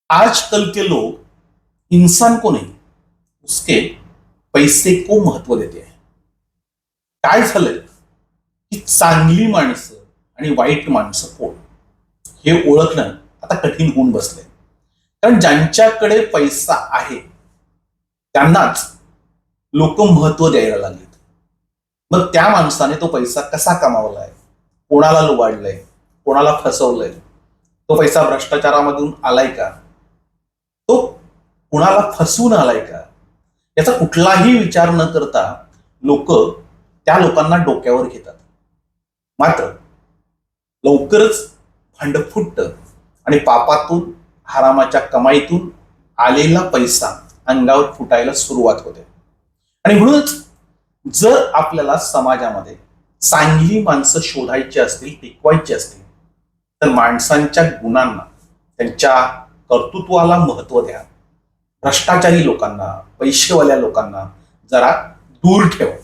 आजकल के लोग इंसान को नहीं उसके पैसे को महत्व देते हैं. काय झालंय की चांगली माणसं आणि वाईट माणसं कोण हे ओळखणं आता कठीण होऊन बसलंय. कारण ज्यांच्याकडे पैसा आहे त्यांनाच लोक महत्व द्यायला लागलेत. मग त्या माणसाने तो पैसा कसा कमावलाय, कोणाला लुबाडलंय, कोणाला फसवलंय, तो पैसा भ्रष्टाचारामधून आलाय का, तो कुणाला फसवून आलाय का, याचा कुठलाही विचार न करता लोक त्या लोकांना डोक्यावर घेतात. मात्र लवकरच भांड फुटतं आणि पापातून हरामाच्या कमाईतून आलेला पैसा अंगावर फुटायला सुरुवात होते. आणि म्हणूनच जर आपल्याला समाजामध्ये चांगली माणसं शोधायची असतील, टिकवायची असतील, तर माणसांच्या गुणांना, त्यांच्या कर्तृत्वाला महत्व द्या. भ्रष्टाचारी लोकांना, पैसेवाल्या लोकांना जरा दूर ठेवा.